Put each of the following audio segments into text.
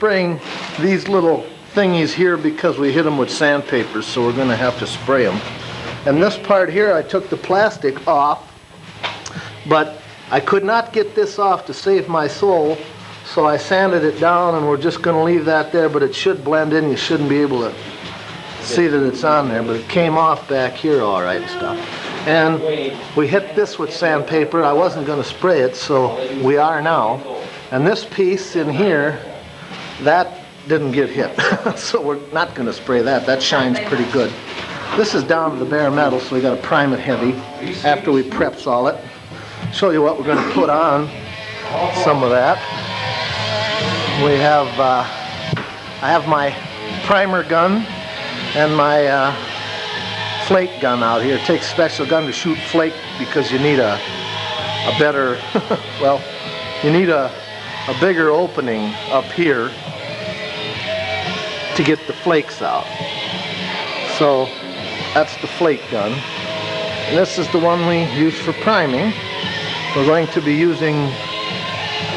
spraying these little thingies here because we hit them with sandpaper, so we're going to have to spray them. And this part here, I took the plastic off, but I could not get this off to save my soul, so I sanded it down, and we're just going to leave that there, but it should blend in. You shouldn't be able to see that it's on there, but it came off back here all right and stuff. And we hit this with sandpaper. I wasn't going to spray it, so we are now. And this piece in here, that didn't get hit, so we're not going to spray that. That shines pretty good. This is down to the bare metal, so we got to prime it heavy after we Prepsol it. Show you what we're going to put on some of that. We have, I have my primer gun and my flake gun out here. It takes a special gun to shoot flake because you need a better, well, you need a bigger opening up here to get the flakes out. So that's the flake gun. And this is the one we use for priming. We're going to be using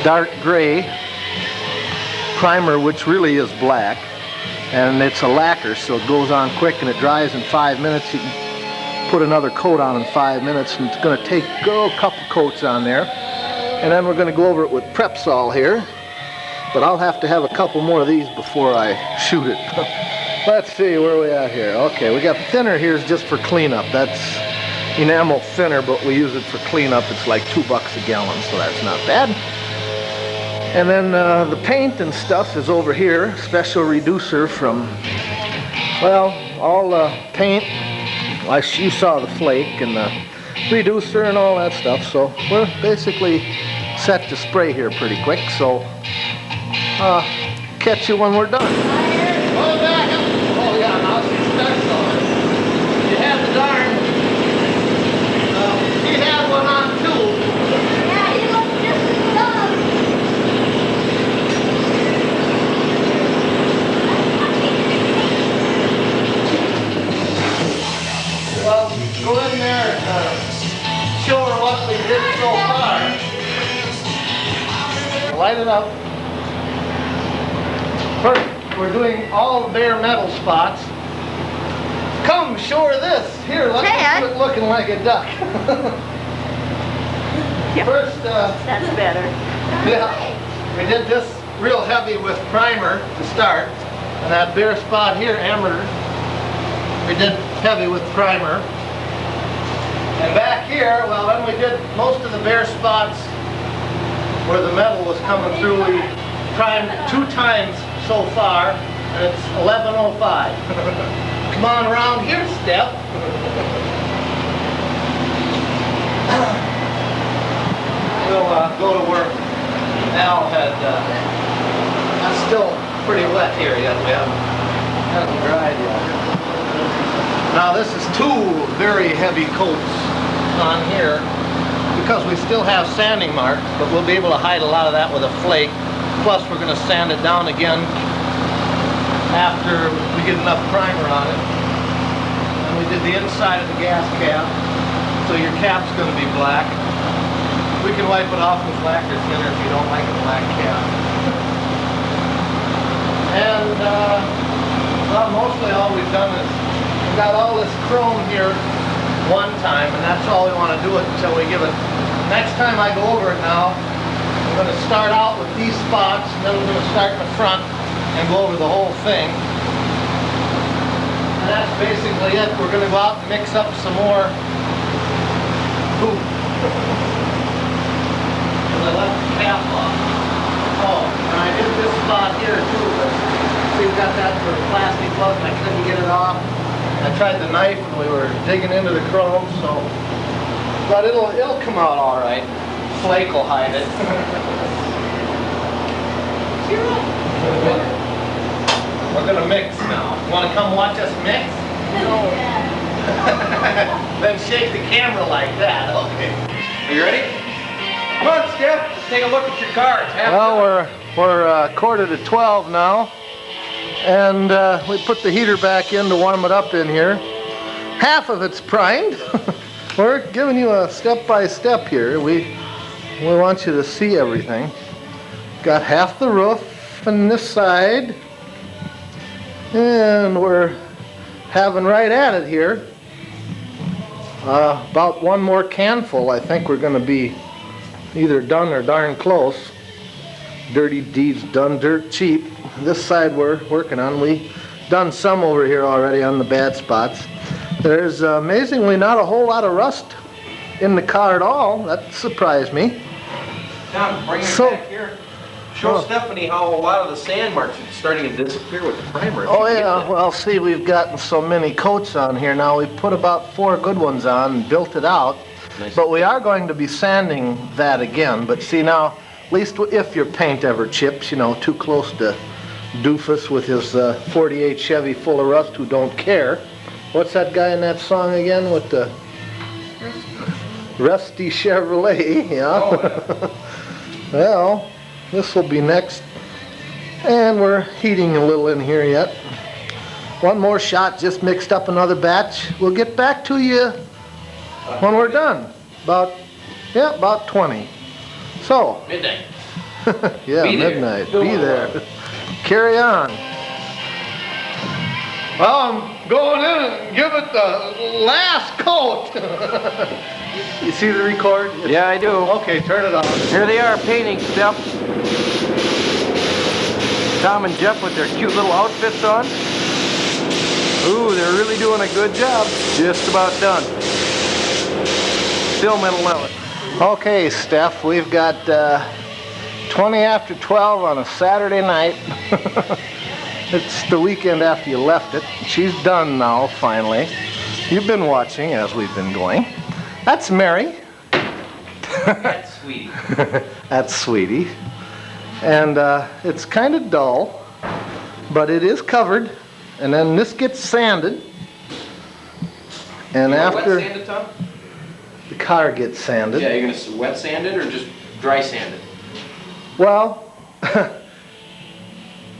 dark gray primer, which really is black. And it's a lacquer, so it goes on quick and it dries in 5 minutes. You can put another coat on in 5 minutes, and it's going to go a couple coats on there. And then we're going to go over it with Prepsol here. But I'll have to have a couple more of these before I shoot it. Let's see, where are we at here? Okay, we got thinner here just for cleanup. That's enamel thinner, but we use it for cleanup. It's like $2 a gallon, so that's not bad. And then the paint and stuff is over here. Special reducer from, well, all the paint. You saw the flake and the reducer and all that stuff. So we're basically set to spray here pretty quick. So catch you when we're done. Oh yeah, now she starts on it. You had the darn. He had one on too. Yeah, he looked just as dumb. Well, go in there and show her what we did so far. Light it up. First, we're doing all the bare metal spots. Come, show her this. Here, let's do it looking like a duck. First, That's better. yeah, we did this real heavy with primer to start. And that bare spot here, amateur, we did heavy with primer. And back here, well, then we did most of the bare spots where the metal was coming through. We primed 2 times so far, and it's 11:05. Come on around here, Steph. We'll go to work. Ahl had, it's still pretty wet here yet. We hasn't dried yet. Now this is 2 very heavy coats on here because we still have sanding marks, but we'll be able to hide a lot of that with a flake. Plus we're going to sand it down again after we get enough primer on it. And we did the inside of the gas cap, so your cap's going to be black. We can wipe it off with lacquer thinner if you don't like a black cap. And well, mostly all we've done is we've got all this chrome here one time, and that's all we want to do it until we give it. Next time I go over it now, I'm going to start out with these spots, and then we're going to start in the front and go over the whole thing. And that's basically it. We're going to go out and mix up some more poop. I left the cap off. Oh, and I did this spot here too, but see, we got that for a plastic plug and I couldn't get it off. I tried the knife and we were digging into the chrome, so, but it'll come out all right. Flake will hide it. We're gonna mix now. Want to come watch us mix? No. Then shake the camera like that. Okay. Are you ready? Come on, Steph. Let's take a look at your cards. Well, we're quarter to 12 now, and we put the heater back in to warm it up in here. Half of it's primed. We're giving you a step-by-step here. We want you to see everything. Got half the roof on this side. And we're having right at it here. About one more canful. I think we're going to be either done or darn close. Dirty deeds done dirt cheap. This side we're working on. We done some over here already on the bad spots. There's amazingly not a whole lot of rust in the car at all. That surprised me. Tom, bring it back here. Show Stephanie how a lot of the sand marks are starting to disappear with the primer. Oh yeah, well see, we've gotten so many coats on here now. We put about 4 good ones on and built it out. Nice. But we are going to be sanding that again. But see now, at least if your paint ever chips, you know, too close to Doofus with his 48 Chevy full of rust who don't care. What's that guy in that song again with the Rusty Chevrolet, yeah. Oh, yeah. Well, this will be next. And we're heating a little in here yet. One more shot, just mixed up another batch. We'll get back to you when we're done. About 20. So. Midnight. Yeah, Be there. midnight. Be there. Carry on. Well, I'm going in and give it the last coat. You see the record? Yeah, I do. Okay, turn it on. Here they are painting, Steph. Tom and Jeff with their cute little outfits on. Ooh, they're really doing a good job. Just about done. Still metal level. Okay, Steph, we've got 20 after 12 on a Saturday night. It's the weekend after you left it. She's done now, finally. You've been watching as we've been going. That's Mary. That's sweetie. That's Sweetie. And it's kind of dull, but it is covered. And then this gets sanded. And after Wet sand it, Tom? the car gets sanded. Yeah, you're gonna wet sand it or just dry sand it? Well,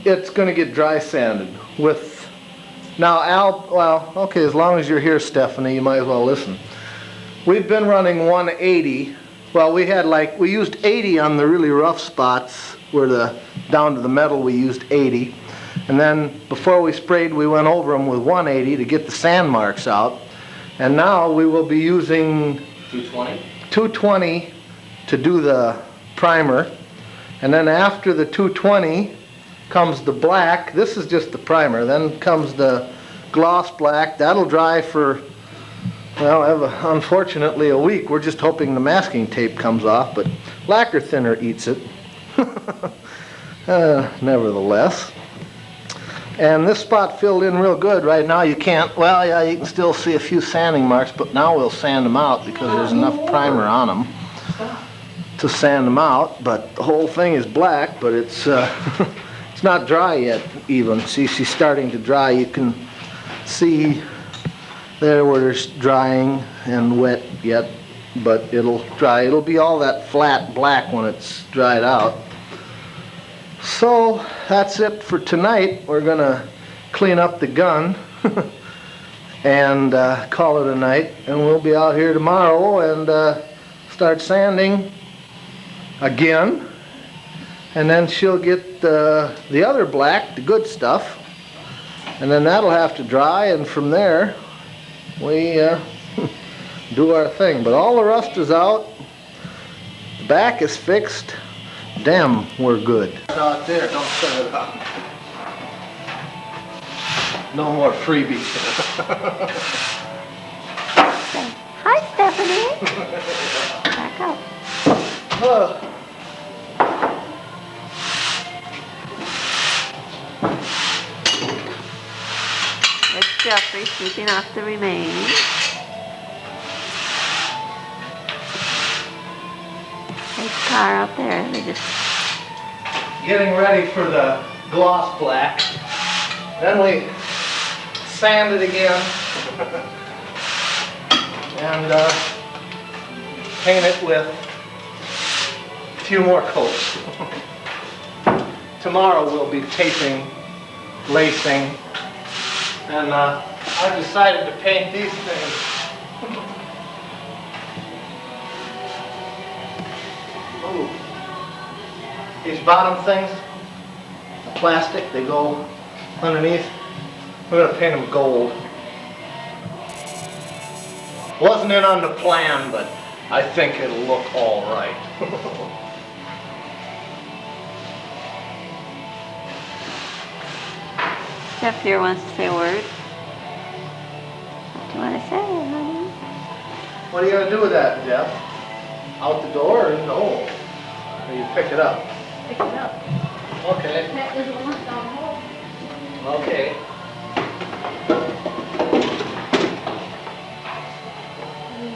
it's going to get dry sanded with, now Al, well, okay, as long as you're here, Stephanie, you might as well listen. We've been running 180. Well, we used 80 on the really rough spots where down to the metal we used 80. And then before we sprayed, we went over them with 180 to get the sand marks out. And now we will be using 220? 220 to do the primer. And then after the 220 comes the black. This is just the primer. Then comes the gloss black. That'll dry for, well, unfortunately a week. We're just hoping the masking tape comes off, but lacquer thinner eats it. Nevertheless. And this spot filled in real good. Right now you can't, well, yeah, you can still see a few sanding marks, but now we'll sand them out because there's enough primer on them to sand them out. But the whole thing is black, but it's it's not dry yet even. See, she's starting to dry. You can see there where there's drying and wet yet, but it'll dry. It'll be all that flat black when it's dried out. So that's it for tonight. We're gonna clean up the gun and call it a night, and we'll be out here tomorrow and start sanding again, and then she'll get the other black, the good stuff, and then that'll have to dry, and from there we do our thing. But all the rust is out, the back is fixed. Damn, we're good. Out there, don't set it up. No more freebies. Hi, Stephanie. Back up. It's Jeffrey sweeping off the remains. There's a car out there. They just Getting ready for the gloss black. Then we sand it again and paint it with a few more coats. Tomorrow we'll be taping, lacing, and I've decided to paint these things. Ooh. These bottom things, plastic, they go underneath. We're gonna paint them gold. Wasn't in on the plan, but I think it'll look all right. Steph here wants to say a word. What do you want to say, honey? What are you gonna do with that, Jeff? Out the door or no? Or you pick it up? Pick it up. Okay. That doesn't want down home. Okay.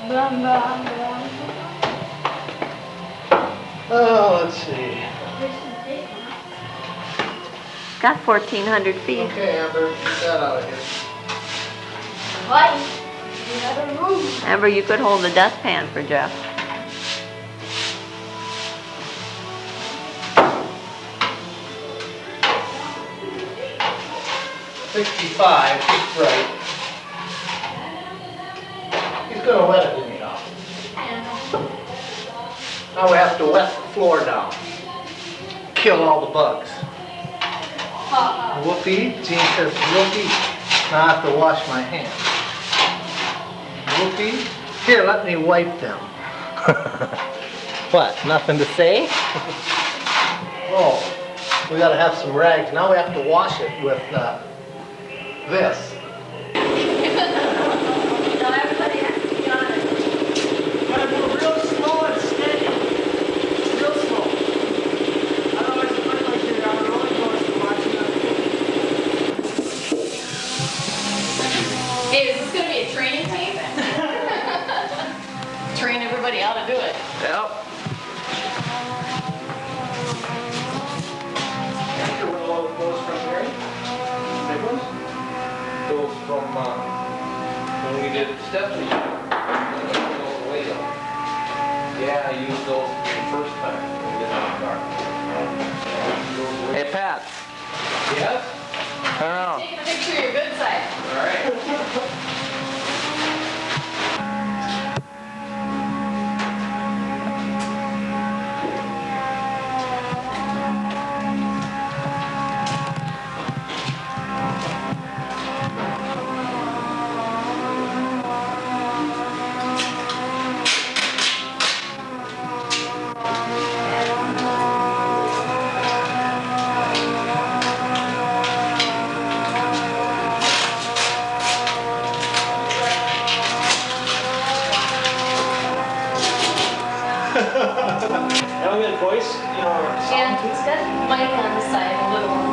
Blah, blah, blah. Oh, let's see. There's some big ones. It's got 1,400 feet. Okay, Amber, get that out of here. Why? You never move. Amber, you could hold the dustpan for Jeff. $65, he's right. He's gonna wet it anyhow. Now we have to wet the floor down. Kill all the bugs. Whoopee, Gene says whoopee. Now I have to wash my hands. Whoopee. Here, let me wipe them. What, nothing to say? Oh, we gotta have some rags. Now we have to wash it with this. Now everybody has to be on it. Gotta go real slow and steady. Real slow. Otherwise, it looks like you're on a roller coaster watching a Hey, is this gonna be a training tape? Train everybody how to do it. Yep. After one of those from here? Big ones? Those from when we did Steph's. Yeah, I used those the first time we did it on dark. Hey Pat. Yes? Turn around. Take a picture of your good side. All right. Now we got a voice, you know, And it's got a mic on the side, a little one.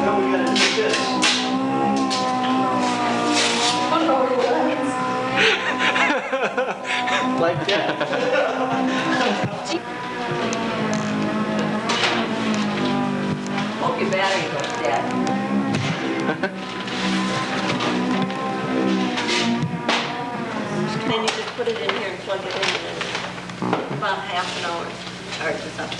now we gotta do this. I don't know what that means. Like that. Hope your battery goes dead. Then you just put it in here and plug it in, and then about half an hour charges up.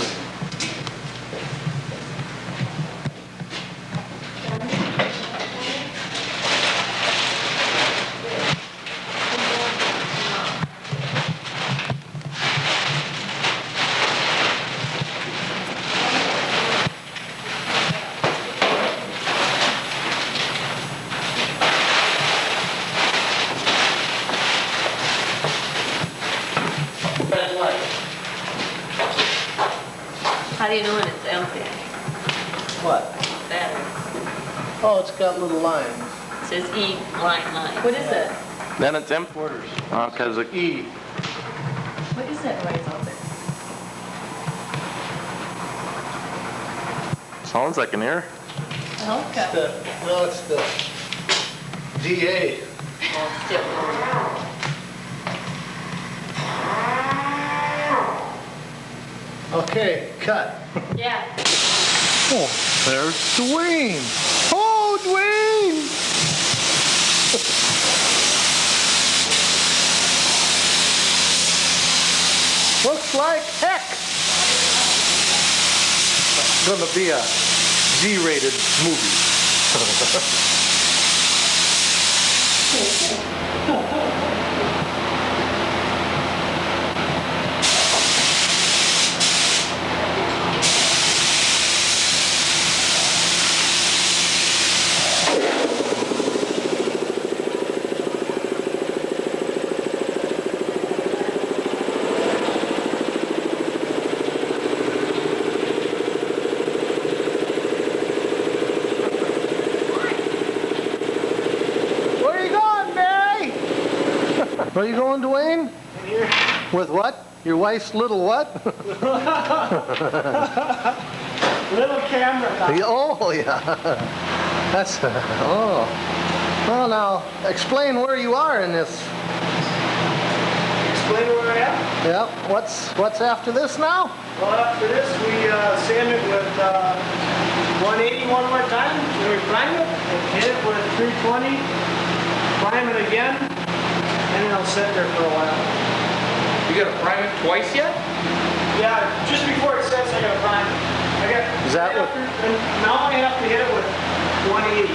How do you know when it's empty? What? Battery. Oh, it's got little lines. It says E line 9. What is it? Then it's empty. Because the E. What is that noise out there? sounds like an ear. Okay. No, it's the DA. Okay, cut. Yeah. Oh, there's Duane. Oh, Duane! Looks like heck. Gonna be a G-rated movie. Where are you going, Duane? Here. With what? Your wife's little what? Little camera. Oh, yeah. That's, oh. Well, now, explain where you are in this. Explain where I am. Yeah, what's after this now? Well, after this, we sand it with 180 one more time. Then we prime it, and hit it with 320. Prime it again, and then it'll sit there for a while. You gotta prime it twice yet? Yeah, just before it sets, I gotta prime it. Is that what? And now I have to hit it with 180.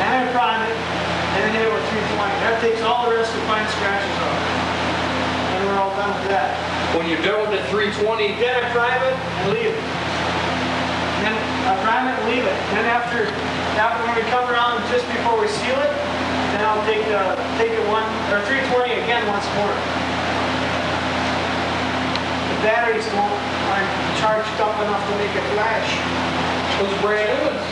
And I prime it, and then hit it with 320. That takes all the rest of the fine scratches off. And we're all done with that. When you're done with the 320, Then I prime it and leave it. And then I prime it and leave it. And then after when we come around just before we seal it, then I'll take it 320 again once more. The batteries aren't charged up enough to make it flash. those brand new ones.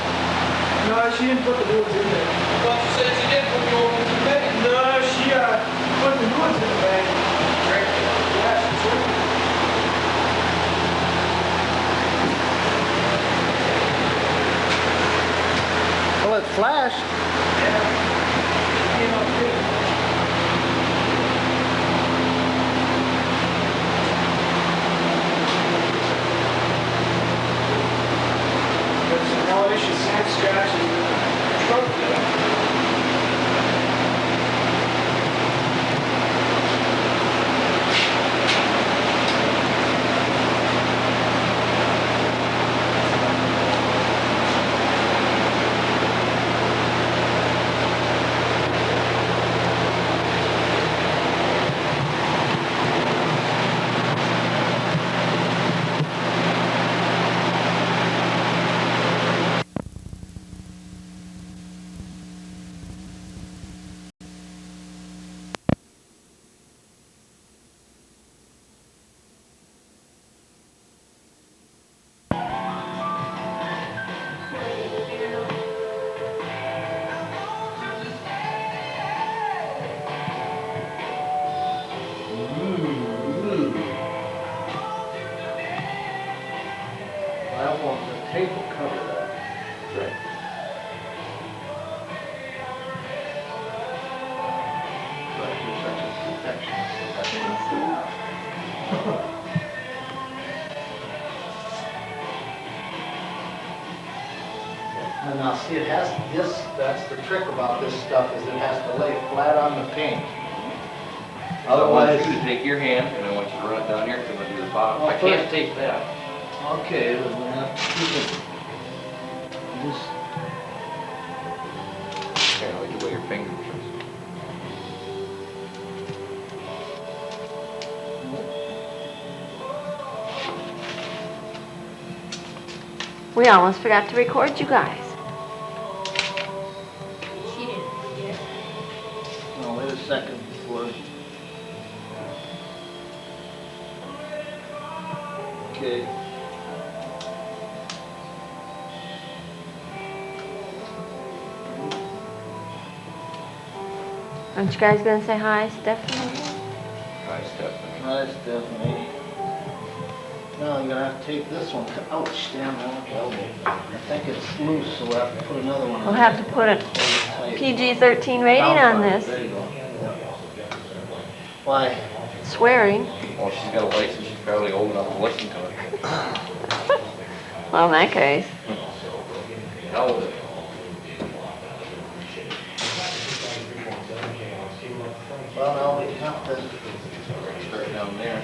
No, she didn't put the new ones in there. I thought you said you did put the old ones in the bag. No, she put the new ones in the bag. Right. Yeah, she did. Well, it flashed. Yeah. Came up good. There's no issue, sand scratches. Truck there. That one, the tape will cover that. Right. But there's such a protection, so that's And now see, it has this, that's the trick about this stuff, is it has to lay flat on the paint. I want Otherwise, you to take your hand and I want you to run it down here because I'm gonna do the bottom. Well, I can't first- take that. okay, then we have to keep it. Just, Here, I'll get away your fingers. We almost forgot to record you guys. She didn't forget. no, wait a second before. Okay. Aren't you guys gonna say hi, Stephanie? Hi, Stephanie. Nice, Stephanie. Now I'm gonna have to take this one. Ouch, damn, that elbow. I think it's loose, so we'll have to put another one on. We'll have to put a PG-13 rating on this. There you go. Why? Swearing. Well, she's got a license, she's probably old enough to listen to it. Well, in that case. Hell with it. Well, now we have to. Start down there.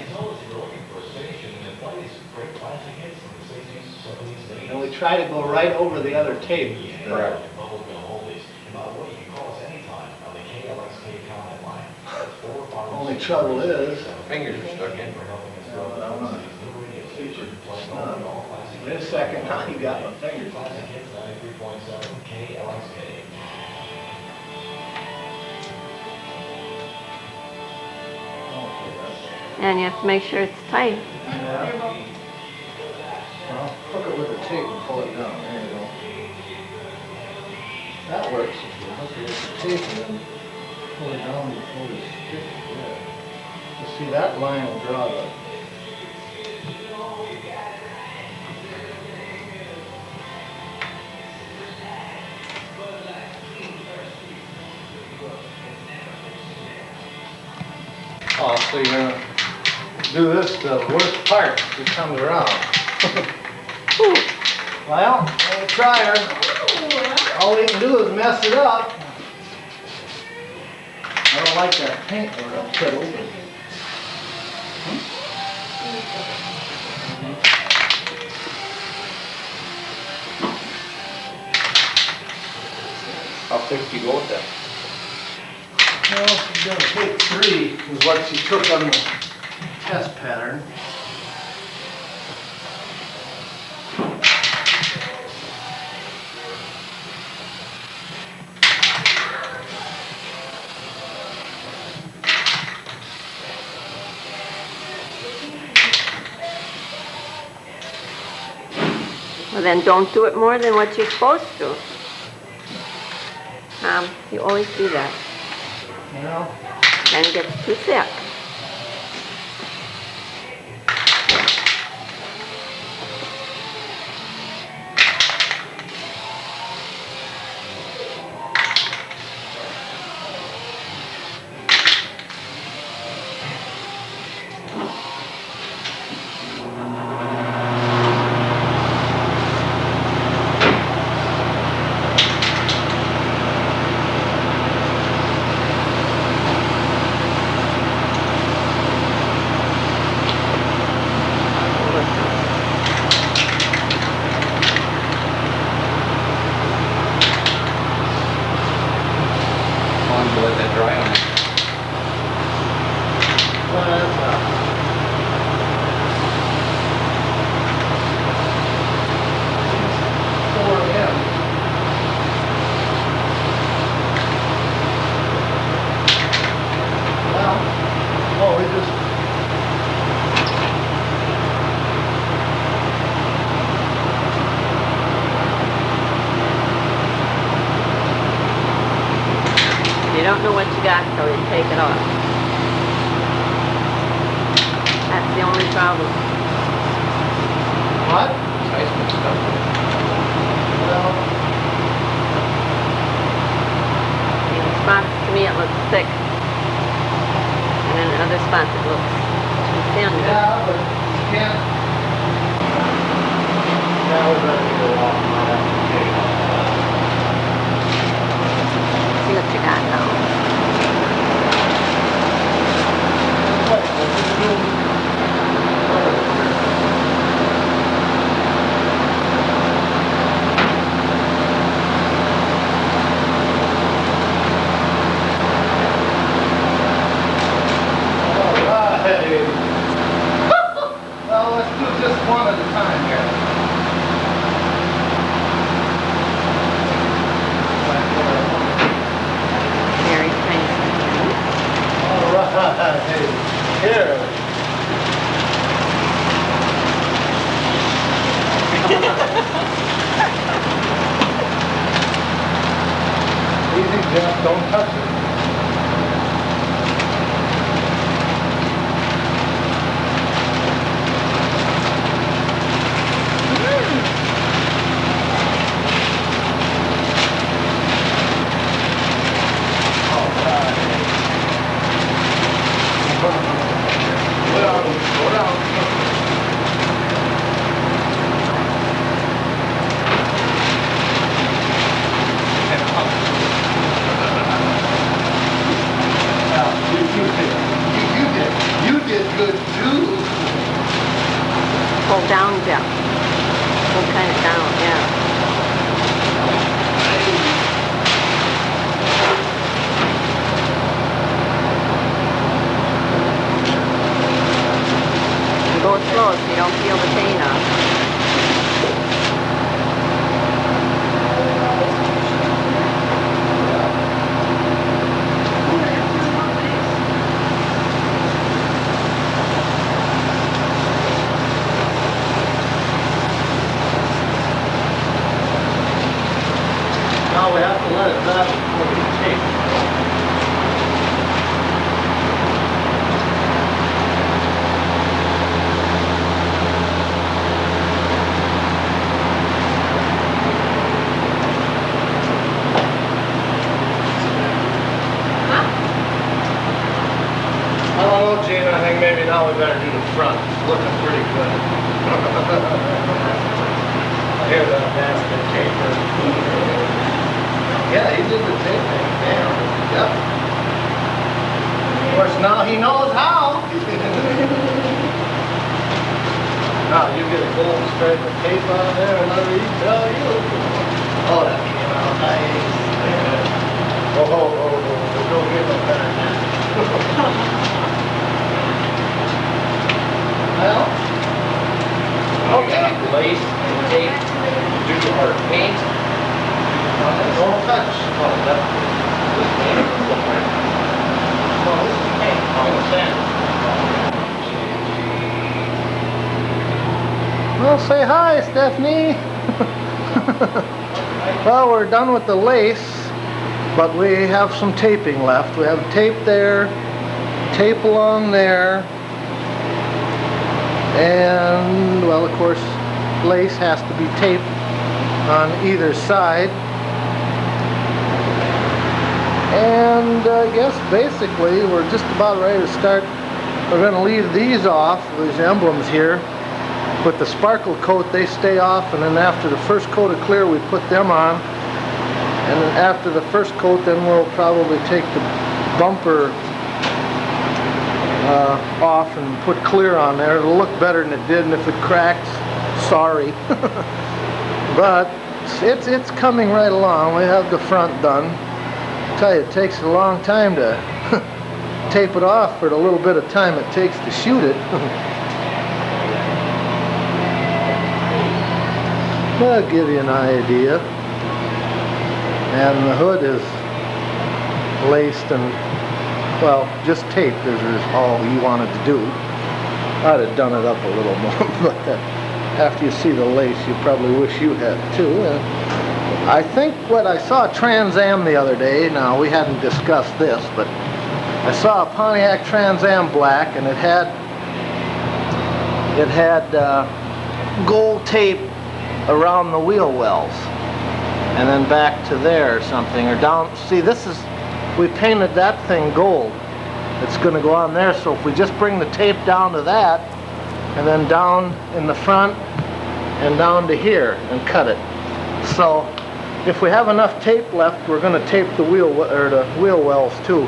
And we try to go right over the other tape. Correct. Only trouble is. Fingers are stuck in. Wait a second, now you got my fingers. And you have to make sure it's tight. Yeah. Well, hook it with the tape and pull it down. There you go. That works. If you hook it with the tape and then pull it down before we stick there. You see that line will draw the. Oh, so you're gonna do this, the worst part, it comes around. Well, we'll try her. All we can do is mess it up. I don't like that paint or that pedal. How thick do you go with that? Well, she's gonna take 3, is what she took on the test pattern. Well, then don't do it more than what you're supposed to. You always do that. Well, Then it gets too thick. How long do you let that dry on it? well, that's 4 in. Well, oh, we just. You don't know what you got till you take it off. That's the only problem. What? Ice mixed up with it. Well, In spots, to me, it looks thick. And then in other spots, it looks too thin. yeah, but you can't. Now we better go off. Might have to take it off. See what you got now. What, let's just do- All right. Well, let's do just one at a time here. Very tiny. All right, here. Easy, Jeff, don't touch it. All right. Go down. Now, you did good too. Pull down, Jeff. Pull kind of down, yeah. And go slow so you don't feel the paint off. Now we have to let it dry before we take. Now we better do the front. It's looking pretty good. Here's that bastard taper. Yeah, he did the taping. Damn. Yep. Of course, now he knows how. Now you get a gold stripe of tape on there, another you tell you. Oh, that came out nice. Oh, don't get no better than that. Well, okay. Lace and tape, do our paint. Don't touch. Oh, that's this paint. Oh, this is paint. Oh, sand. Well, say hi, Stephanie. Well, we're done with the lace, but we have some taping left. We have tape there, tape along there, and, well, of course, lace has to be taped on either side. And I guess basically we're just about ready to start. We're going to leave these off, these emblems here. With the sparkle coat, they stay off, and then after the first coat of clear, we put them on. And then after the first coat, then we'll probably take the bumper off and put clear on there. It'll look better than it did, and if it cracks, sorry. But it's coming right along. We have the front done. I tell you, it takes a long time to tape it off for the little bit of time it takes to shoot it. That'll give you an idea. And the hood is laced and, well, just taped is all you wanted to do. I'd have done it up a little more, but after you see the lace, you probably wish you had too. I think what I saw a Trans Am the other day, now we hadn't discussed this, but I saw a Pontiac Trans Am black, and it had gold tape around the wheel wells, and then back to there or something, or down. See, this is, we painted that thing gold. It's going to go on there, so if we just bring the tape down to that, and then down in the front, and down to here, and cut it. So, if we have enough tape left, we're going to tape the wheel wells too.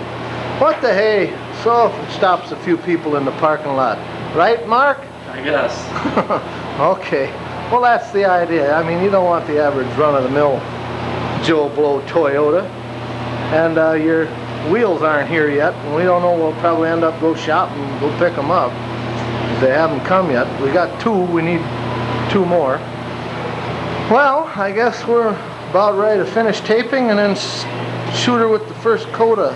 What the hey? So it stops a few people in the parking lot, right, Mark? I guess. Okay. Well, that's the idea. I mean, you don't want the average run-of-the-mill Joe Blow Toyota. And your wheels aren't here yet, and we don't know, we'll probably end up go shopping and go pick them up. If they haven't come yet. We got two, we need two more. Well, I guess we're about ready to finish taping and then shoot her with the first coat of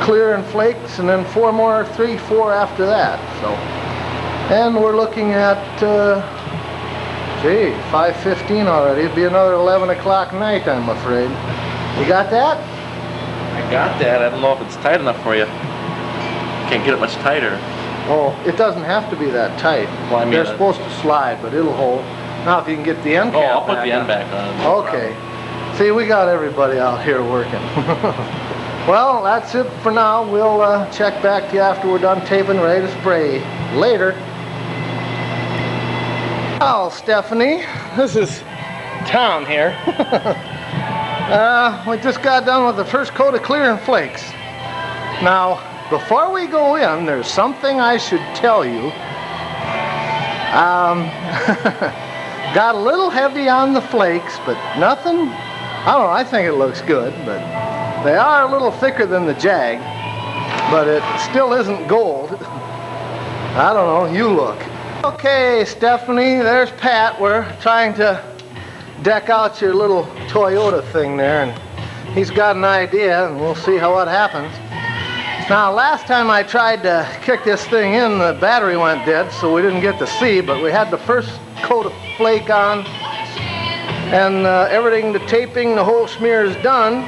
clear and flakes, and then four after that. So, and we're looking at, gee, 5:15 already. It'd be another 11 o'clock night, I'm afraid. You got that? I got that. I don't know if it's tight enough for you. Can't get it much tighter. Oh, it doesn't have to be that tight. Well, I mean, they're supposed to slide, but it'll hold. Now, if you can get the end cap. Oh, I'll put the end back on. Okay. See, we got everybody out here working. Well, that's it for now. We'll check back to you after we're done taping, ready to spray. Later. Oh, Stephanie, this is town here. We just got done with the first coat of clear and flakes. Now, before we go in, there's something I should tell you. Got a little heavy on the flakes, but nothing. I don't know, I think it looks good, but they are a little thicker than the Jag, but it still isn't gold. I don't know, you look. Okay, Stephanie, there's Pat. We're trying to deck out your little Toyota thing there, and he's got an idea, and we'll see how it happens. Now, last time I tried to kick this thing in, the battery went dead, so we didn't get to see, but we had the first coat of flake on, and everything, the taping, the whole smear is done.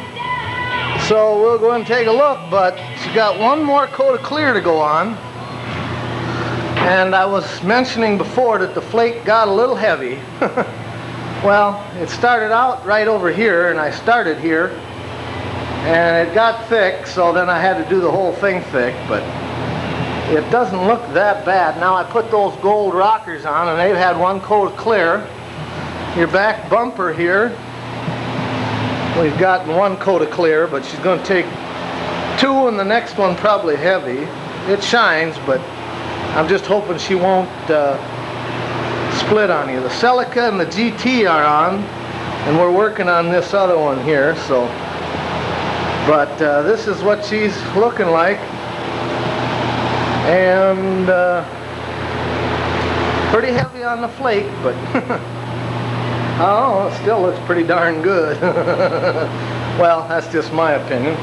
So we'll go and take a look, but she's got one more coat of clear to go on. And I was mentioning before that the flake got a little heavy. Well, it started out right over here, and I started here, and it got thick, so then I had to do the whole thing thick, but it doesn't look that bad. Now I put those gold rockers on and they've had one coat clear. Your back bumper here, we've gotten one coat of clear, but she's going to take two and the next one probably heavy. It shines, but I'm just hoping she won't split on you. The Celica and the GT are on, and we're working on this other one here, so. But this is what she's looking like. And pretty heavy on the flake, but oh, it still looks pretty darn good. Well, that's just my opinion.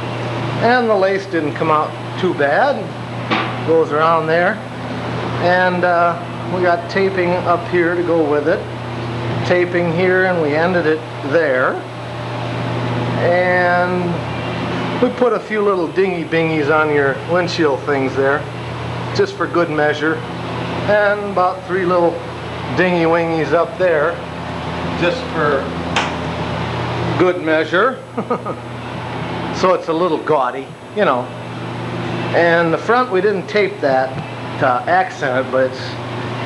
And the lace didn't come out too bad. Goes around there. And we got taping up here to go with it. Taping here, and we ended it there. And we put a few little dingy-bingies on your windshield things there, just for good measure. And about 3 little dingy-wingies up there, just for good measure. So it's a little gaudy, you know. And the front, we didn't tape that to accent it, but it's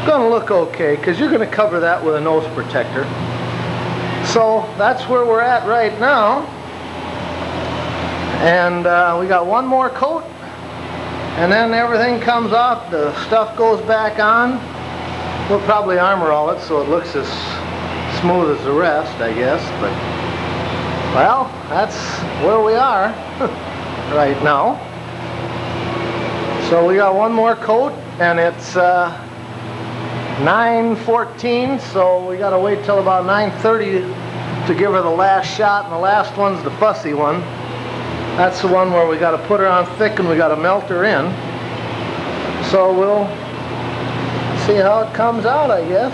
going to look okay, because you're going to cover that with a nose protector. So that's where we're at right now. And we got one more coat, and then everything comes off, the stuff goes back on. We'll probably armor all it so it looks as smooth as the rest, I guess. But, well, that's where we are right now. So we got one more coat, and it's 9:14, so we got to wait till about 9:30 to give her the last shot, and the last one's the fussy one. That's the one where we got to put her on thick and we got to melt her in. So we'll see how it comes out, I guess.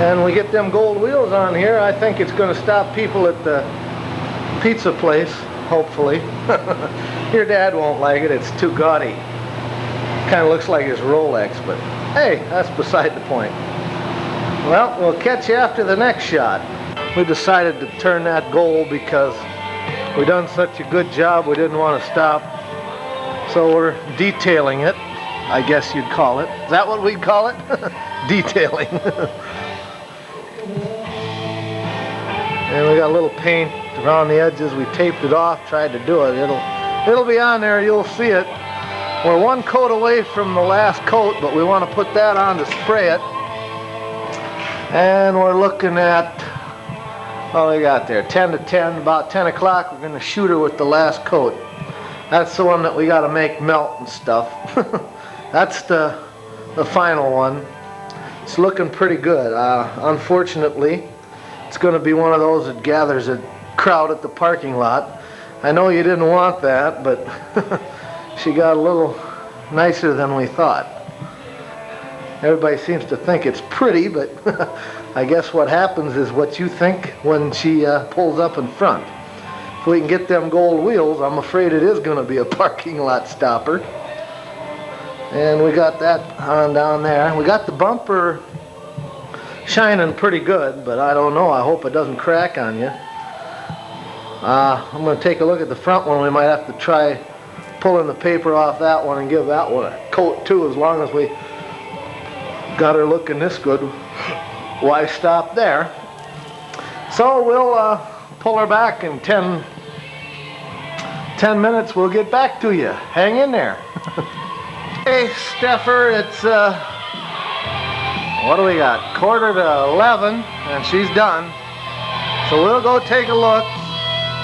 And we get them gold wheels on here, I think it's going to stop people at the pizza place, hopefully. Your dad won't like it, it's too gaudy. Kind of looks like his Rolex, but hey, that's beside the point. Well, we'll catch you after the next shot. We decided to turn that gold because we done such a good job we didn't want to stop. So we're detailing it, I guess you'd call it. Is that what we'd call it? Detailing. And we got a little paint around the edges. We taped it off, tried to do it. It'll be on there, you'll see it. We're one coat away from the last coat, but we want to put that on to spray it. And we're looking at, what we got there, 10 to 10, about 10 o'clock, we're going to shoot her with the last coat. That's the one that we got to make melt and stuff. That's the final one. It's looking pretty good. Unfortunately, it's going to be one of those that gathers a crowd at the parking lot. I know you didn't want that, but she got a little nicer than we thought. Everybody seems to think it's pretty, but I guess what happens is what you think when she pulls up in front. If we can get them gold wheels, I'm afraid it is going to be a parking lot stopper. And we got that on down there. We got the bumper shining pretty good, but I don't know. I hope it doesn't crack on you. I'm going to take a look at the front one. We might have to try pulling the paper off that one and give that one a coat too, as long as we got her looking this good. Why stop there? So we'll pull her back in 10 minutes. We'll get back to you. Hang in there. Hey, Steffer, it's what do we got? 10:45, and she's done. So we'll go take a look.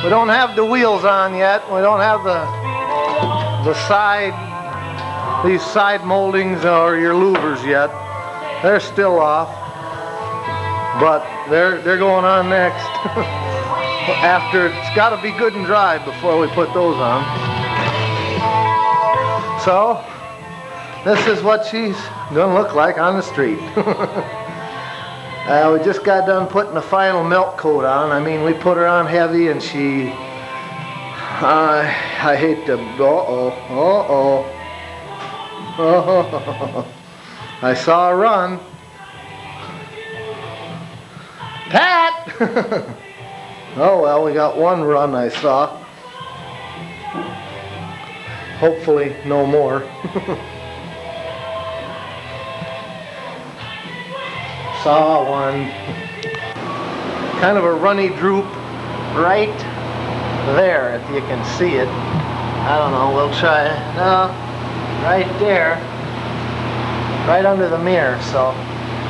We don't have the wheels on yet. We don't have these side moldings or your louvers yet. They're still off, but they're going on next. After, it's got to be good and dry before we put those on. So this is what she's gonna look like on the street. We just got done putting the final melt coat on. I mean, we put her on heavy, and she, I hate to, I saw her run. Pat! Oh well, we got one run I saw. hopefully no more. Saw one. Kind of a runny droop right there, if you can see it. I don't know, we'll try. No, right there. Right under the mirror. So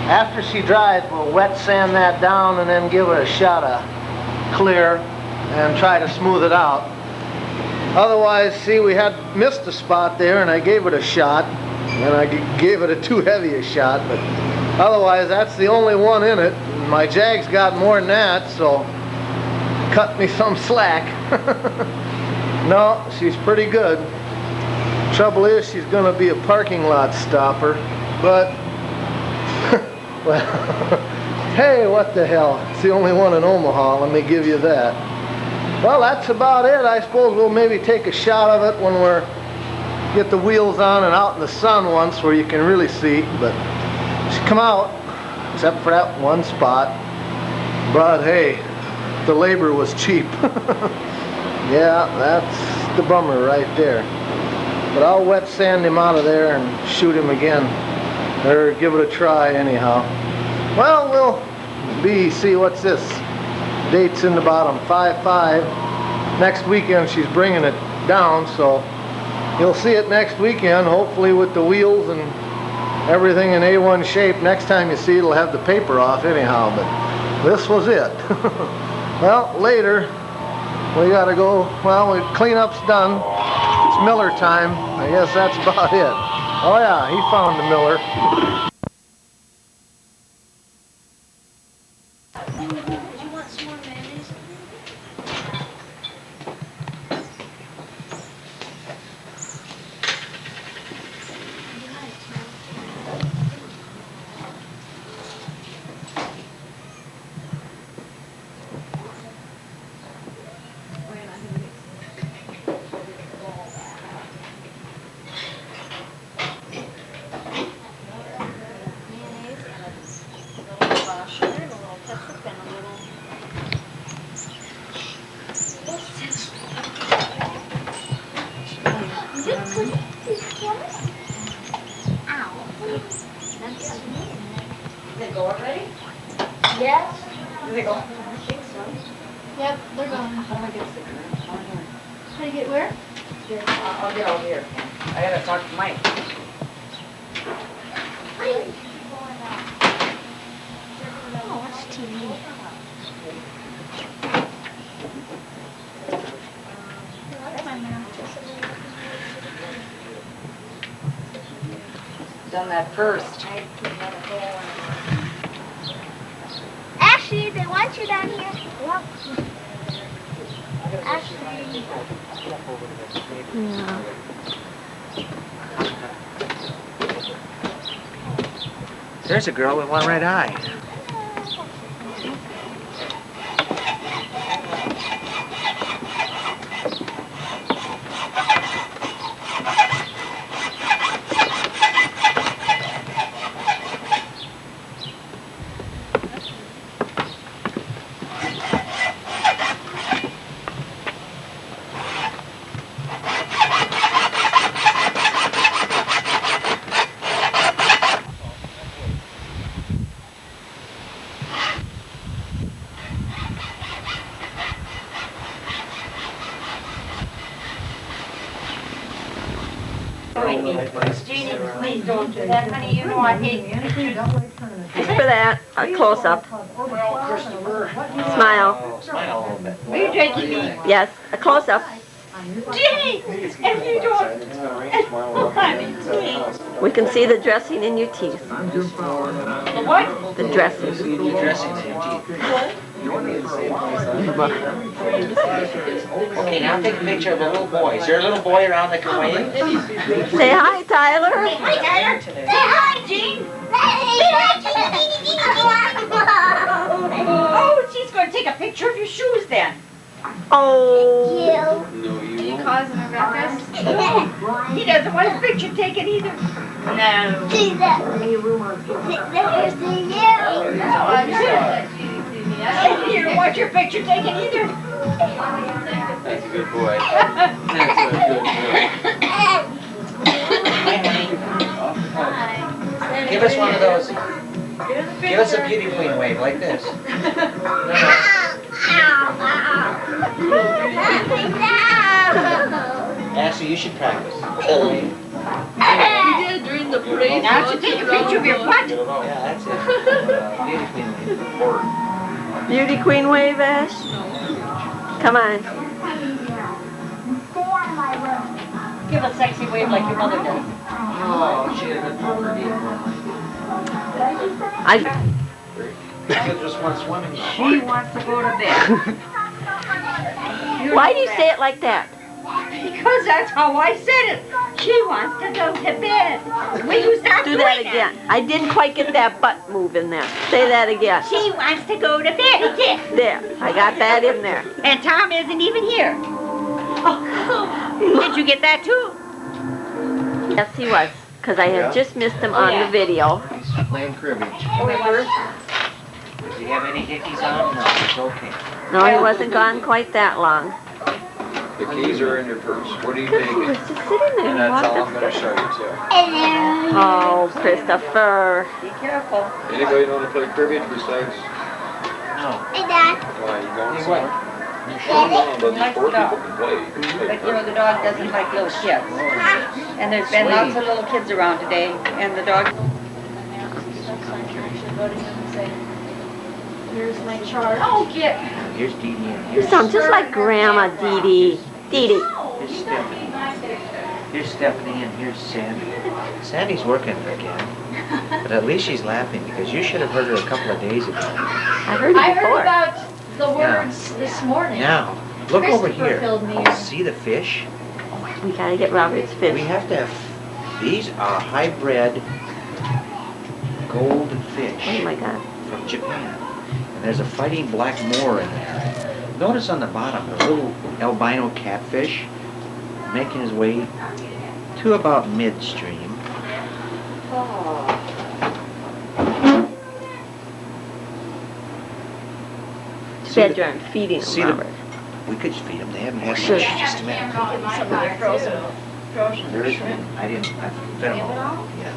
after she dries, we'll wet sand that down and then give it a shot of clear and try to smooth it out. Otherwise, see, we had missed a spot there and I gave it a shot, and I gave it a too heavy a shot, but otherwise that's the only one in it. My Jag's got more than that, so cut me some slack. No, she's pretty good. Trouble is, she's gonna be a parking lot stopper, but well, hey, what the hell? It's the only one in Omaha, let me give you that. Well, that's about it. I suppose we'll maybe take a shot of it when we're get the wheels on and out in the sun once where you can really see, but she come out, except for that one spot. But hey, the labor was cheap. Yeah, that's the bummer right there. But I'll wet sand him out of there and shoot him again, or give it a try anyhow. Well, we'll see what's this. Date's in the bottom, 5/5. Next weekend she's bringing it down, so you'll see it next weekend, hopefully with the wheels and everything in A1 shape. Next time you see it, it'll have the paper off anyhow, but this was it. Well, later we gotta go. Well, cleanup's done. It's Miller time. I guess that's about it. Oh yeah, he found the Miller. Do you want some more mayonnaise? Yes. Did they go? I think so. Yep, they're gone. How do I get cigarettes? How do you get where? I'll get over here. I gotta talk to Mike. Oh, watch TV. My mouth. Done that first. Ashley, they want you down here. Yep. Ashley. Yeah. There's a girl with one red eye. Jeannie, please don't do that, honey. You know I hate pictures. Just for that, a close-up. Smile. Smile a little bit. Are you taking me? Yes, a close-up. Jeannie, if you don't, honey, please. We can see the dressing in your teeth. What? The dressing. The dressing's in your teeth. Okay, now take a picture of a little boy. Is there a little boy around that can weigh in? Say hi, Tyler. Hi, Tyler. Say hi, Jean. Oh, she's going to take a picture of your shoes then. Oh. You causing a ruckus? He doesn't want his picture taken either. No. See that? There's the you. You don't want your picture taken either. That's a good boy. That's a good boy. Give us one of those. Give us a beauty queen wave like this. Ashley, you should practice. You did during the parade. Now to take a picture of your butt. Yeah, that's it. Beauty queen wave. Beauty queen wave, Ash. Come on. Stay out of my room. Give a sexy wave like your mother does. Oh, she had a good pretty. Kid just went swimming. She wants to go to bed. Why do you say it like that? Because that's how I said it. She wants to go to bed. Will you stop Do doing that again. I didn't quite get that butt move in there. Say that again. She wants to go to bed again. There. I got that in there. And Tom isn't even here. Oh, did you get that too? Yes, he was. Because I had just missed him on the video. He's playing cribbage. Remember? Does he have any hickeys on? No, it's okay. No, he wasn't gone quite that long. The keys are in your purse. What are you Because he was taking? just sitting there. And He that's all walked I'm going to show you too. Oh, Christopher. Be careful. Anybody know how to play cribbage besides? No. Hey, Dad. Why, you going Hey, somewhere? what? No, but He likes four the dog. people can play. You can play But you know, the dog doesn't like little kids. And there's been lots of little kids around today, and the dog... Here's my chart. Oh, get. Here's Dee Dee and You here's, sound just like Grandma Dee Dee. Dee Dee. here's Stephanie. Here's Stephanie and here's Sandy. Sandy's working again. But at least she's laughing because you should have heard her a couple of days ago. I heard I it heard before. about the Yeah. words this morning. Now, look over Christopher here. filled me in. See the fish? We gotta get Robert's We fish. have to have, these are hybrid golden fish Oh my God. from Japan. And there's a fighting black moor in there. Notice on the bottom, a little albino catfish making his way to about midstream. Too bad you aren't feeding See him, the- Robert. We could feed them. They haven't had Sure. much just a minute. Some of their frozen There is, shrimp. I fed them Give it all. all? Yeah.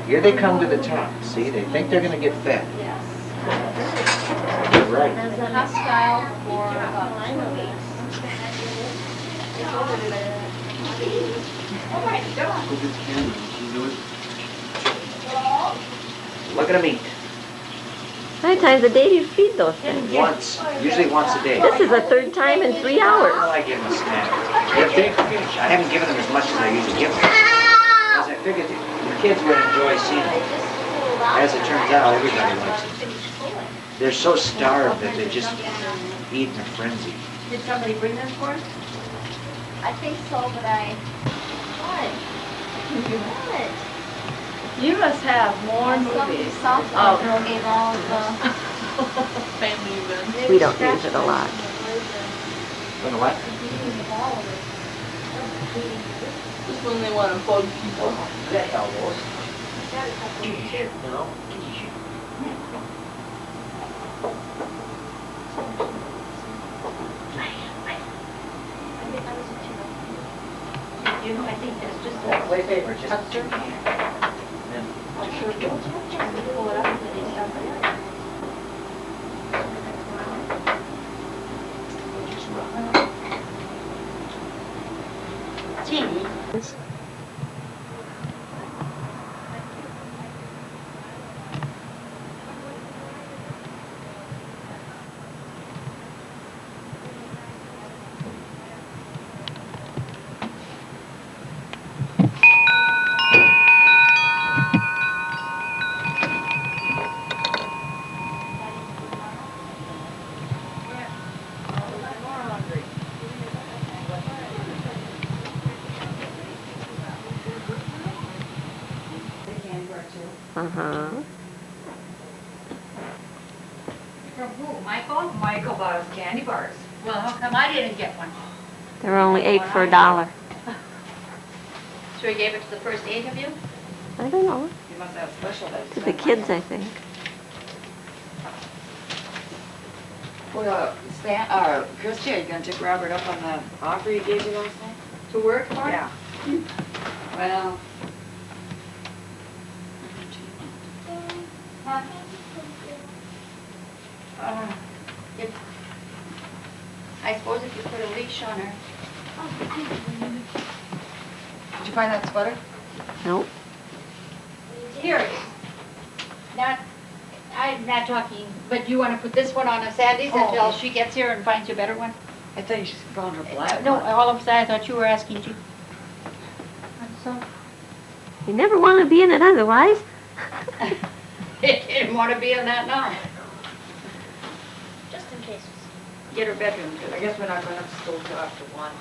Here they come to the top. See, they think they're gonna get fed. Yes. You're right. There's a hostile for about 2 weeks. Oh my God. Look at them eat. How many times a day do you feed those things? Once, usually once a day. This is the third time in 3 hours. Well, I give them a snack. I haven't given them as much as I usually give them. Because I figured the kids would enjoy seeing them. As it turns out, everybody likes them. They're so starved that they just eat in a frenzy. Did somebody bring this for us? I think so, but I... What? What? You must have more Some movies. softball girl gave all the... Family events. We don't use it a lot. You know what? Just when they want to bug people. That elbows. No. You know, I think that's just Yeah, play paper, just. Custard? Then pull it up and then they stuff it in. Jeannie. Uh-huh. From who? Michael? Michael bought us candy bars. Well, how come I didn't get one? They're only 8 for $1. So he gave it to the first 8 of you? I don't know. You must have special To the kids, I think. Well, Christie, are you gonna take Robert up on the offer he gave you last night? To work for? Yeah. Well. If, I suppose if you put a leash on her. Did you find that sweater? Nope. Here it is. I'm not talking, but you want to put this one on a Sandy's until she gets here and finds you a better one? I thought you found her black. No, all of a sudden I thought you were asking to. So, You never want to be in it otherwise. didn't want to be in that now. Just in case. Get her bedroom too. I guess we're not going to go till after 1.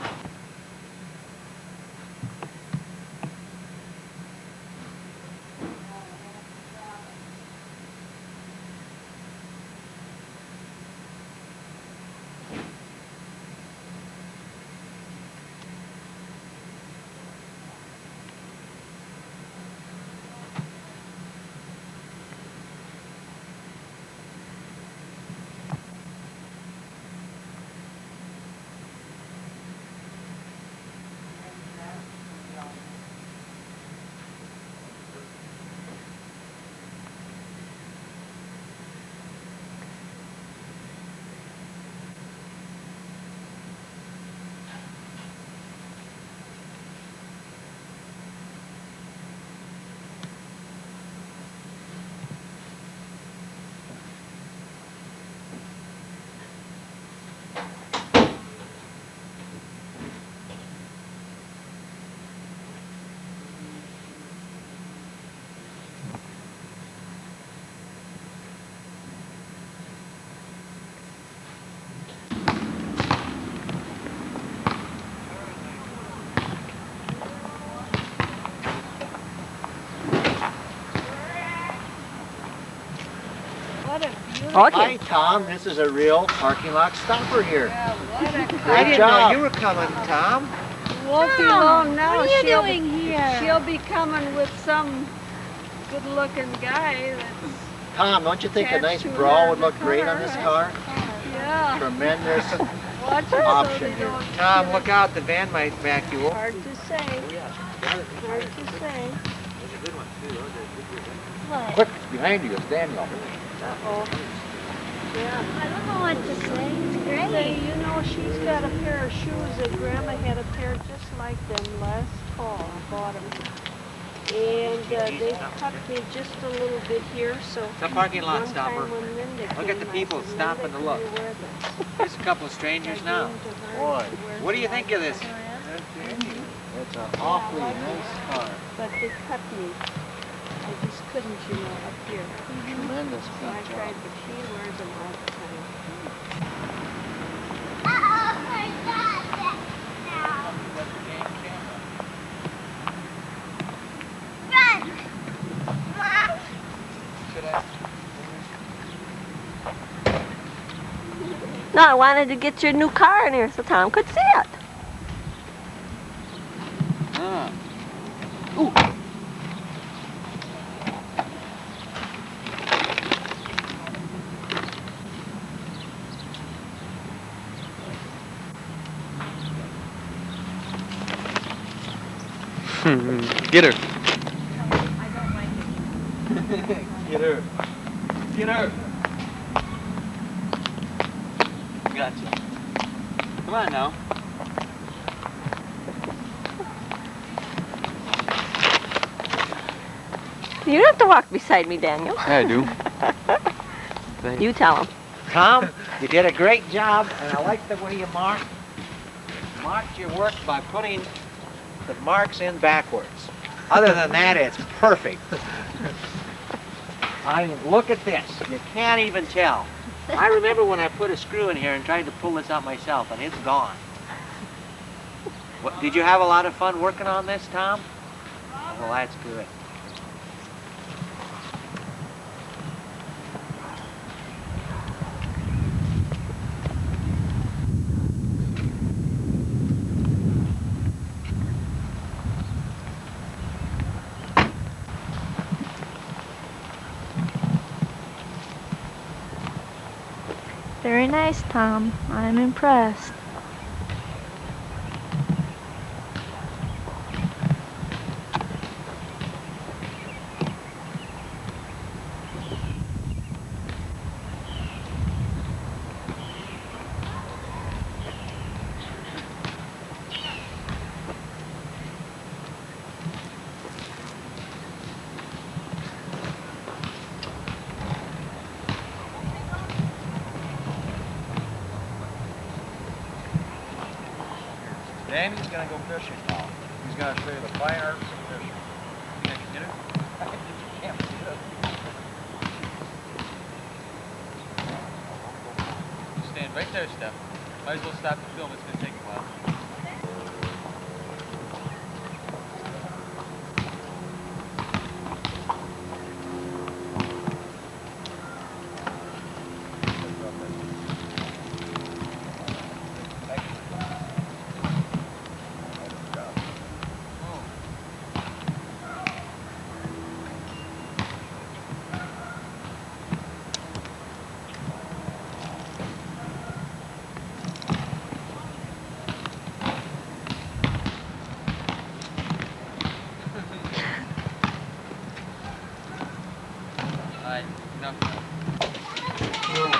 Okay. Hi, Tom. This is a real parking lot stopper here. I Great didn't job. know You were coming, Tom. Won't be long now. What are you she'll doing here? She'll be coming with some good-looking guy that's, Tom, don't you think a nice Tattoo bra her would look in the great on this car? yeah. Tremendous Watch it so option they here. don't Tom, get look out. The van might back you up. Hard to say. Hard to say. Quick, behind you is Daniel. Uh-oh. Yeah. I don't know what to say. It's Say, great. you know, she's got a pair of shoes that Grandma had a pair just like them last fall. I bought them. And they cut me just a little bit here, so It's a parking lot one stopper. time when Linda Look at the came, I people said, stopping "Linda, to look." can you wear this? There's a couple of I strangers gave now. them to her, Boy, she wears what do you them think all of this? the time. It's an awfully nice car. But they cut me. I just couldn't, you know, up here. Tremendous So I tried, but she wears them all the time. Uh-oh, I got that now. Run! Mom! No, I wanted to get your new car in here so Tom could see it. Ooh. Get her. Get her. Get her. Gotcha. Come on now. You don't have to walk beside me, Daniel. I do. You tell him. Tom, you did a great job, and I like the way you marked your work by putting the marks in backwards. Other than that, it's perfect. I mean, look at this. You can't even tell. I remember when I put a screw in here and tried to pull this out myself, and it's gone. What, did you have a lot of fun working on this, Tom? Well, that's good. Very nice, Tom. I'm impressed. Danny's gonna go fishing now. He's gonna show you the fine arts of fishing. You think you get it? You can't see it. You stand right there, Steph. Might as well stop the film. It's gonna take a while.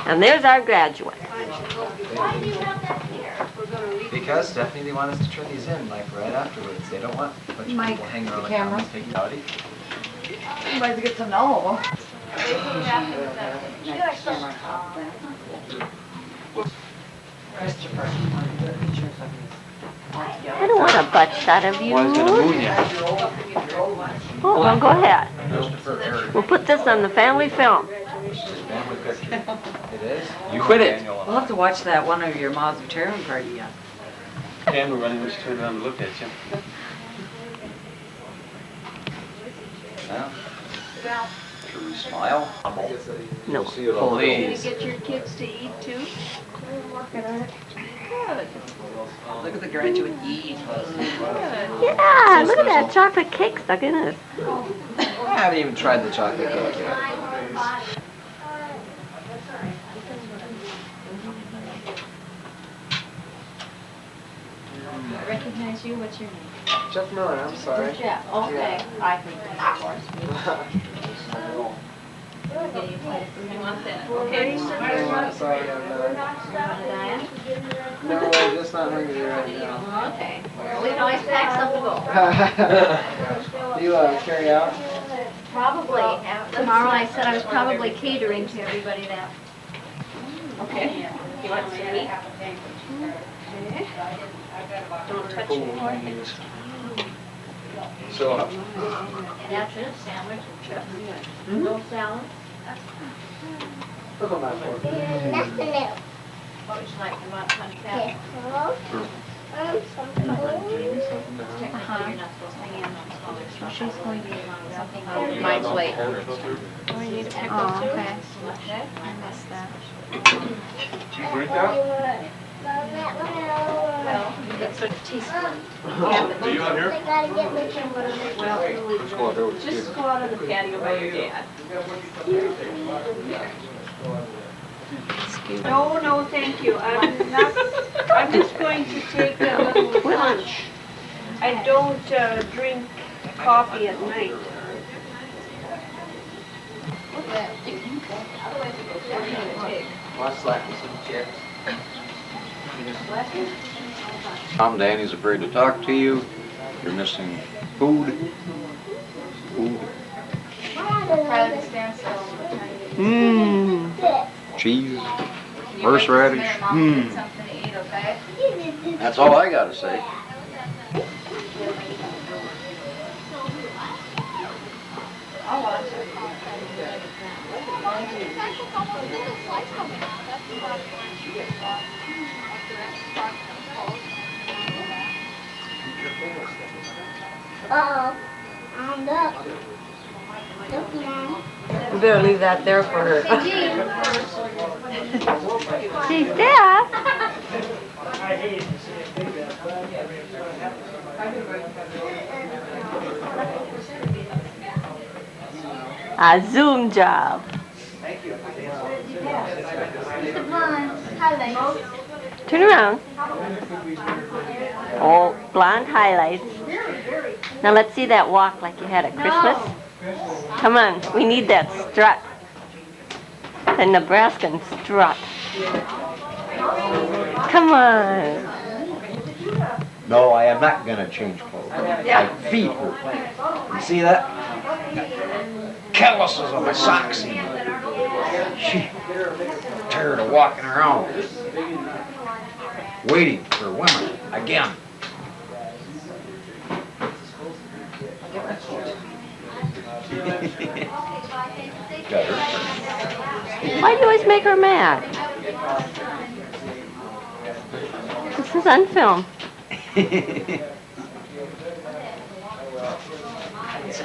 And there's our graduate. Because, Stephanie, they want us to turn these in, like, right afterwards. They don't want a bunch of people hanging around the camera. Taking out. You might get to know. I don't want a butt shot of you. Well, I was gonna moon you. Oh, well, go ahead. We'll put this on the family film. It is? You quit it. We'll have to watch that one of your Ma's retirement party yet. And we're running this turn around and look at you. Yeah. Should we smile? No. Please. Get your kids to eat too? Look at the graduate eat. Yeah, look at that chocolate cake stuck in it. I haven't even tried the chocolate cake yet. I recognize you. What's your name? Jeff Miller, I'm sorry. Jeff. Okay. I think that's yours. You want that? Okay. I'm sorry, I'm not. Diane? No, I'm just not hungry right now. Okay. Well, we can always pack some to go. You carry out? Probably. Tomorrow I said I was probably catering to everybody that. Okay. You want some meat? Don't touch it. So, And that's it, sandwich and chips. No salad. Look on that fork. What would you like? You want punch that? You're not supposed to hang on smaller stuff. She's going to be on something. Mine's late. Oh, you need a pickle Oh, too? okay. I missed that. you drink that? Well, it's a teaspoon. Are you on here? Let's go out there with the Just go out on the patio by your dad. No, thank you. I'm just going to take a little lunch. I don't drink coffee at night. Tom, Danny's afraid to talk to you. You're missing food. Mmm. Cheese. Horseradish. That's all I gotta say. Uh-oh. I'm up. Look, Mom. We better leave that there for her. She's Steph. A Zoom job. Come on. Turn around. Oh, blonde highlights. Now let's see that walk like you had at Christmas. Come on, we need that strut. The Nebraskan strut. Come on. No, I am not gonna change clothes. My feet hurt. You see that? Calluses on my socks. She tired of walking around, waiting for women again. Why do you always make her mad? This is on film.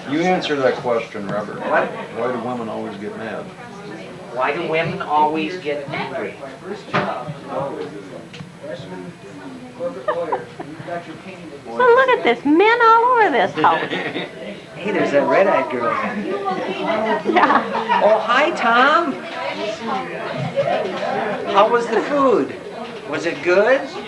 You answer that question, Robert. Why do women always get mad? Why do women always get angry? Well, look at this, men all over this house. Hey, there's that red-eyed girl again. Yeah. Oh, hi, Tom. How was the food? Was it good? Who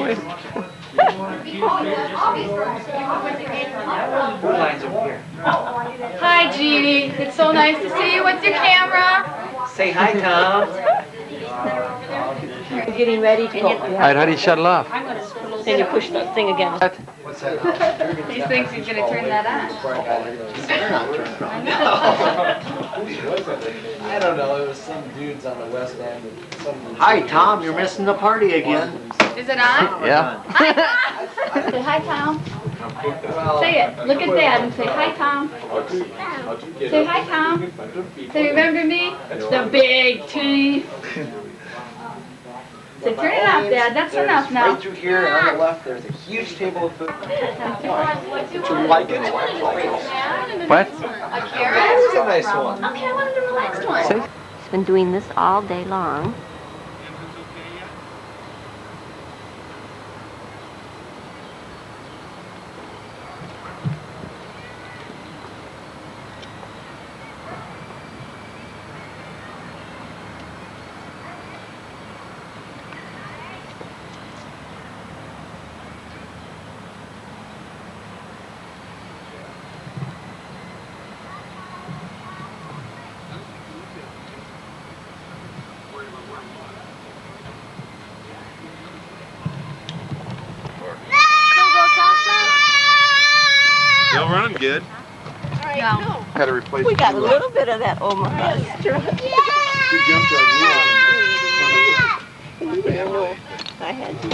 line's over here? Hi, Jeannie. It's so nice to see you with your camera. Say hi, Tom. You're getting ready to go. All right, how do you shut it off? Then you push the thing again. He thinks he's going to turn that on. I don't know, it was some dudes on the west end. Hi, Tom. You're missing the party again. Is it on? Yeah. Say hi, Tom. Say it. Look at Dad and say hi, Tom. Say hi, Tom. Say, remember me? The big teeth. Say, turn it off, Dad. That's enough now. Right through here on the left, there's a huge table of food. What? A carrot? This is a nice one. Okay, I wanted a relaxed one. He's been doing this all day long. Still running good. No. Had to replace We got a little bit of that Omaha strut. two jump yard wheels. I had to.